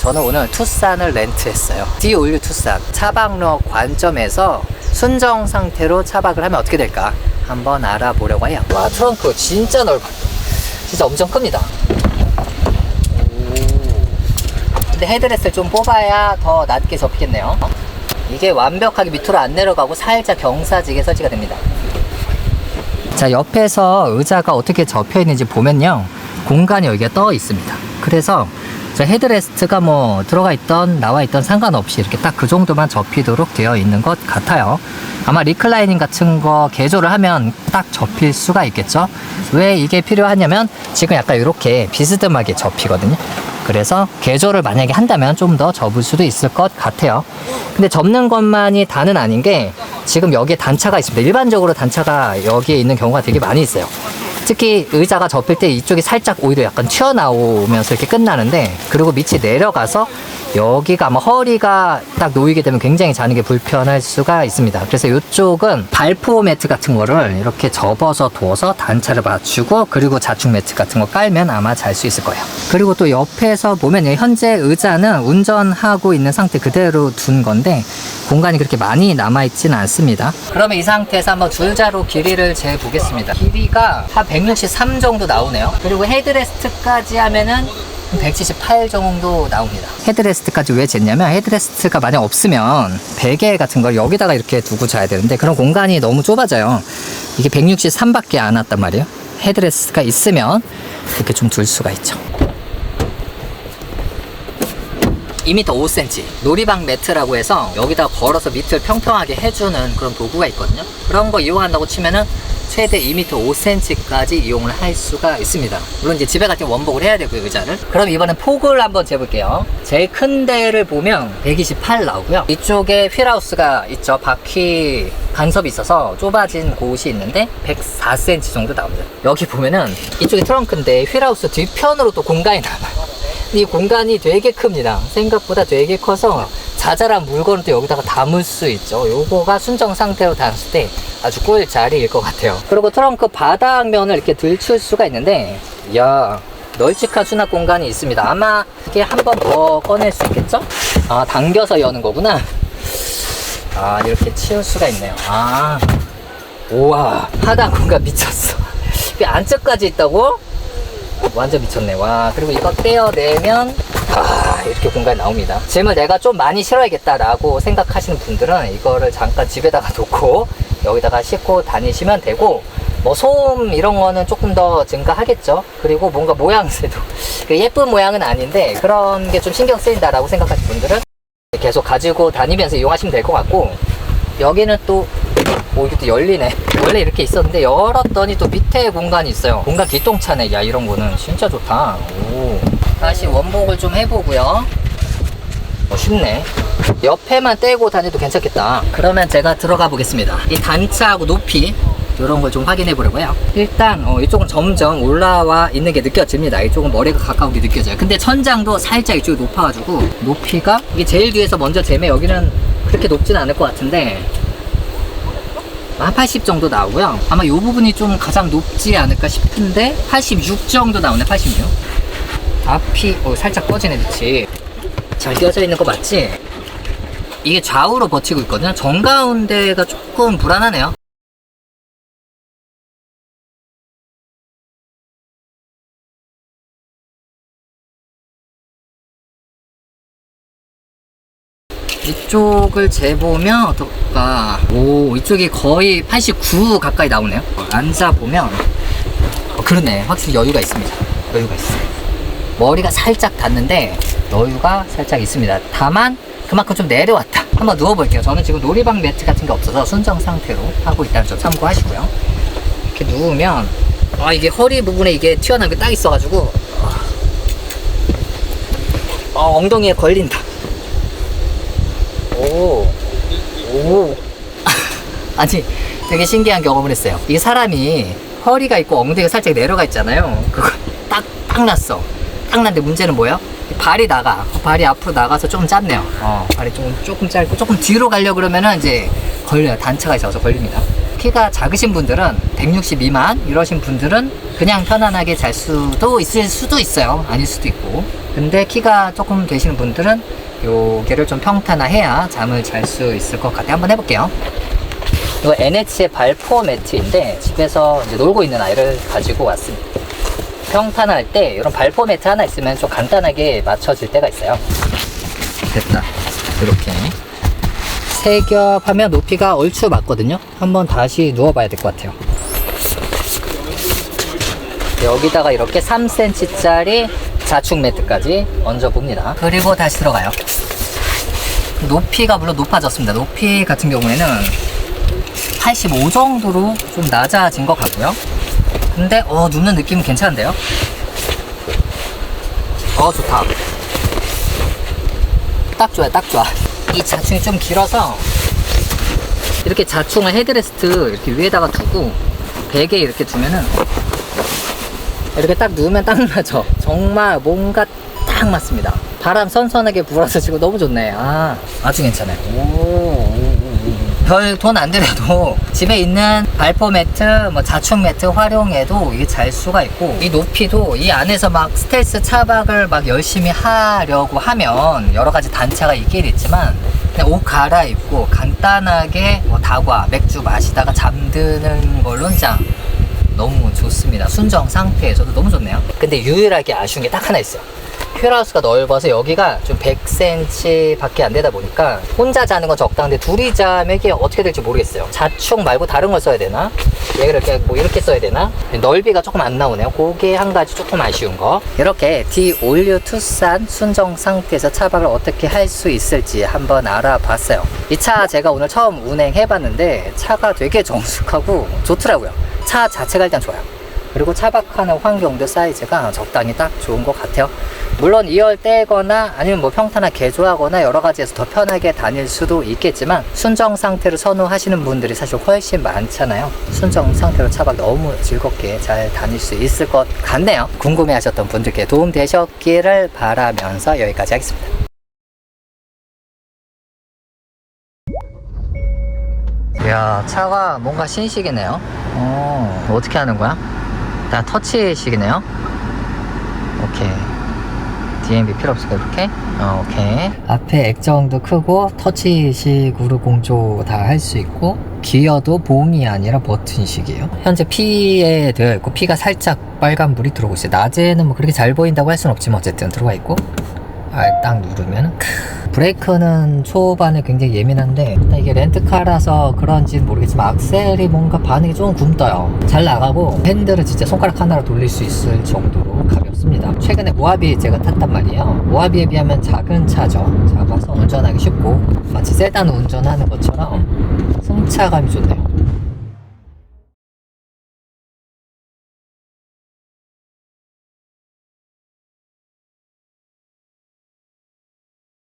저는 오늘 투싼을 렌트했어요. 디올류 투싼. 차박로 관점에서 순정 상태로 차박을 하면 어떻게 될까 한번 알아보려고 해요. 와, 트렁크 진짜 넓어. 진짜 엄청 큽니다. 근데 헤드레스를 좀 뽑아야 더 낮게 접히겠네요. 이게 완벽하게 밑으로 안 내려가고 살짝 경사지게 설치가 됩니다. 자, 옆에서 의자가 어떻게 접혀 있는지 보면요, 공간이 여기가 떠 있습니다. 그래서 헤드레스트가 뭐 들어가 있던 나와 있던 상관없이 이렇게 딱 그 정도만 접히도록 되어 있는 것 같아요. 아마 리클라이닝 같은 거 개조를 하면 딱 접힐 수가 있겠죠. 왜 이게 필요하냐면 지금 약간 이렇게 비스듬하게 접히거든요. 그래서 개조를 만약에 한다면 좀 더 접을 수도 있을 것 같아요. 근데 접는 것만이 다는 아닌 게 지금 여기에 단차가 있습니다. 일반적으로 단차가 여기에 있는 경우가 되게 많이 있어요. 특히 의자가 접힐 때 이쪽이 살짝 오히려 약간 튀어나오면서 이렇게 끝나는데, 그리고 밑이 내려가서 여기가 아마 허리가 딱 놓이게 되면 굉장히 자는 게 불편할 수가 있습니다. 그래서 이쪽은 발포 매트 같은 거를 이렇게 접어서 두어서 단차를 맞추고, 그리고 자축 매트 같은 거 깔면 아마 잘 수 있을 거예요. 그리고 또 옆에서 보면 현재 의자는 운전하고 있는 상태 그대로 둔 건데 공간이 그렇게 많이 남아있지는 않습니다. 그러면 이 상태에서 한번 줄자로 길이를 재보겠습니다. 길이가 한 163 정도 나오네요. 그리고 헤드레스트까지 하면은 178 정도 나옵니다. 헤드레스트까지 왜 쟀냐면, 헤드레스트가 만약 없으면 베개 같은 걸 여기다가 이렇게 두고 자야 되는데 그런 공간이 너무 좁아져요. 이게 163밖에 안 왔단 말이에요. 헤드레스트가 있으면 이렇게 좀 둘 수가 있죠. 2m 5cm 놀이방 매트라고 해서 여기다 걸어서 밑을 평평하게 해주는 그런 도구가 있거든요. 그런 거 이용한다고 치면은 최대 2m 5cm까지 이용을 할 수가 있습니다. 물론 이제 집에 갈 때 원복을 해야 되고요, 의자를. 그럼 이번엔 폭을 한번 재볼게요. 제일 큰 데를 보면 128 나오고요. 이쪽에 휠하우스가 있죠. 바퀴 간섭이 있어서 좁아진 곳이 있는데 104cm 정도 나옵니다. 여기 보면은 이쪽이 트렁크인데 휠하우스 뒤편으로 또 공간이 남아요. 이 공간이 되게 큽니다. 생각보다 되게 커서 자잘한 물건을 또 여기다가 담을 수 있죠. 요거가 순정 상태로 닿았을 때 아주 꿀자리일 것 같아요. 그리고 트렁크 바닥면을 이렇게 들칠 수가 있는데, 이야, 널찍한 수납 공간이 있습니다. 아마 이게 한 번 더 꺼낼 수 있겠죠? 아, 당겨서 여는 거구나. 아, 이렇게 치울 수가 있네요. 아, 우와, 하단 공간 미쳤어. 안쪽까지 있다고? 완전 미쳤네. 와, 그리고 이거 떼어내면 이렇게 공간이 나옵니다. 짐을 내가 좀 많이 실어야겠다라고 생각하시는 분들은 이거를 잠깐 집에다가 놓고 여기다가 싣고 다니시면 되고, 뭐 소음 이런 거는 조금 더 증가하겠죠. 그리고 뭔가 모양새도 예쁜 모양은 아닌데 그런 게 좀 신경 쓰인다라고 생각하시는 분들은 계속 가지고 다니면서 이용하시면 될 것 같고, 여기는 또 이것도 열리네. 원래 이렇게 있었는데 열었더니 또 밑에 공간이 있어요. 공간 기똥차네. 야, 이런 거는 진짜 좋다. 오. 다시 원복을 좀 해보고요. 쉽네. 옆에만 떼고 다녀도 괜찮겠다. 그러면 제가 들어가 보겠습니다. 이 단차하고 높이 이런 걸 좀 확인해 보려고요. 일단 이쪽은 점점 올라와 있는 게 느껴집니다. 이쪽은 머리가 가까운 게 느껴져요. 근데 천장도 살짝 이쪽이 높아가지고 높이가 이게 제일 뒤에서 먼저 재면 여기는 그렇게 높진 않을 것 같은데 한 80 정도 나오고요. 아마 이 부분이 좀 가장 높지 않을까 싶은데 86 정도 나오네. 86. 앞이 살짝 꺼지네. 빛이 잘 껴져 있는 거 맞지? 이게 좌우로 버티고 있거든요. 정가운데가 조금 불안하네요. 이쪽을 재보면 어떨까? 오, 이쪽이 거의 89 가까이 나오네요. 앉아보면 그러네. 확실히 여유가 있습니다. 여유가 있어요. 머리가 살짝 닿는데 여유가 살짝 있습니다. 다만 그만큼 좀 내려왔다. 한번 누워볼게요. 저는 지금 놀이방 매트 같은 게 없어서 순정 상태로 하고 있다는 점 참고하시고요. 이렇게 누우면 이게 허리 부분에 이게 튀어나온 게 딱 있어가지고 엉덩이에 걸린다. 오. 아니, 되게 신기한 경험을 했어요. 이 사람이 허리가 있고 엉덩이가 살짝 내려가 있잖아요. 그거 딱 났어. 딱 났는데 문제는 뭐예요? 발이 나가. 발이 앞으로 나가서 좀 짧네요. 발이 조금 짧고 조금 뒤로 가려고 그러면은 이제 걸려요. 단차가 있어서 걸립니다. 키가 작으신 분들은 160 미만 이러신 분들은 그냥 편안하게 잘 수도 있을 수도 있어요. 아닐 수도 있고. 근데 키가 조금 되시는 분들은 요게를 좀 평탄화해야 잠을 잘 수 있을 것 같아요. 한번 해볼게요. 이거 NH의 발포 매트인데 집에서 이제 놀고 있는 아이를 가지고 왔습니다. 평탄할 때 이런 발포 매트 하나 있으면 좀 간단하게 맞춰질 때가 있어요. 됐다. 이렇게 세 겹하면 높이가 얼추 맞거든요. 한번 다시 누워봐야 될 것 같아요. 여기다가 이렇게 3cm 짜리 자축 매트까지 얹어봅니다. 그리고 다시 들어가요. 높이가 물론 높아졌습니다. 높이 같은 경우에는 85 정도로 좀 낮아진 것 같고요. 근데 눕는 느낌은 괜찮은데요? 좋다. 딱 좋아요, 딱 좋아. 이 자충이 좀 길어서 이렇게 자충을 헤드레스트 이렇게 위에다가 두고 베개에 이렇게 두면은 이렇게 딱 누우면 딱 맞아. 정말 뭔가 딱 맞습니다. 바람 선선하게 불어서 지금 너무 좋네. 아주 괜찮아요. 별 돈 안 들여도 집에 있는 발포 매트, 뭐 자축 매트 활용해도 이게 잘 수가 있고, 이 높이도 이 안에서 막 스텔스 차박을 막 열심히 하려고 하면 여러 가지 단차가 있긴 있지만 그냥 옷 갈아입고 간단하게 뭐 다과, 맥주 마시다가 잠드는 걸로는 짱 너무 좋습니다. 순정 상태에서도 너무 좋네요. 근데 유일하게 아쉬운 게 딱 하나 있어요. 휠하우스가 넓어서 여기가 좀 100cm 밖에 안 되다 보니까 혼자 자는 건 적당한데 둘이 자면 이게 어떻게 될지 모르겠어요. 자축 말고 다른 걸 써야 되나? 얘를 이렇게 뭐 이렇게 써야 되나? 넓이가 조금 안 나오네요. 그게 한 가지 조금 아쉬운 거. 이렇게 디올류 투싼 순정 상태에서 차박을 어떻게 할 수 있을지 한번 알아봤어요. 이 차 제가 오늘 처음 운행해봤는데 차가 되게 정숙하고 좋더라고요. 차 자체가 일단 좋아요. 그리고 차박하는 환경도 사이즈가 적당히 딱 좋은 것 같아요. 물론 2열 떼거나 아니면 뭐 평탄화 개조하거나 여러 가지에서 더 편하게 다닐 수도 있겠지만 순정 상태로 선호하시는 분들이 사실 훨씬 많잖아요. 순정 상태로 차박 너무 즐겁게 잘 다닐 수 있을 것 같네요. 궁금해 하셨던 분들께 도움 되셨기를 바라면서 여기까지 하겠습니다. 이야, 차가 뭔가 신식이네요. 어떻게 하는 거야? 다 터치식이네요. 오케이. DMB 필요 없을까 이렇게? 오케이. 앞에 액정도 크고 터치식으로 공조 다 할 수 있고 기어도 봉이 아니라 버튼식이에요. 현재 P에 되어 있고 P가 살짝 빨간불이 들어오고 있어요. 낮에는 뭐 그렇게 잘 보인다고 할 수는 없지만 어쨌든 들어가 있고 딱 누르면 브레이크는 초반에 굉장히 예민한데 이게 렌트카라서 그런지는 모르겠지만 악셀이 뭔가 반응이 좀 굼떠요. 잘 나가고 핸들은 진짜 손가락 하나로 돌릴 수 있을 정도로 가볍습니다. 최근에 모하비 제가 탔단 말이에요. 모하비에 비하면 작은 차죠. 작아서 운전하기 쉽고 마치 세단 운전하는 것처럼 승차감이 좋네요.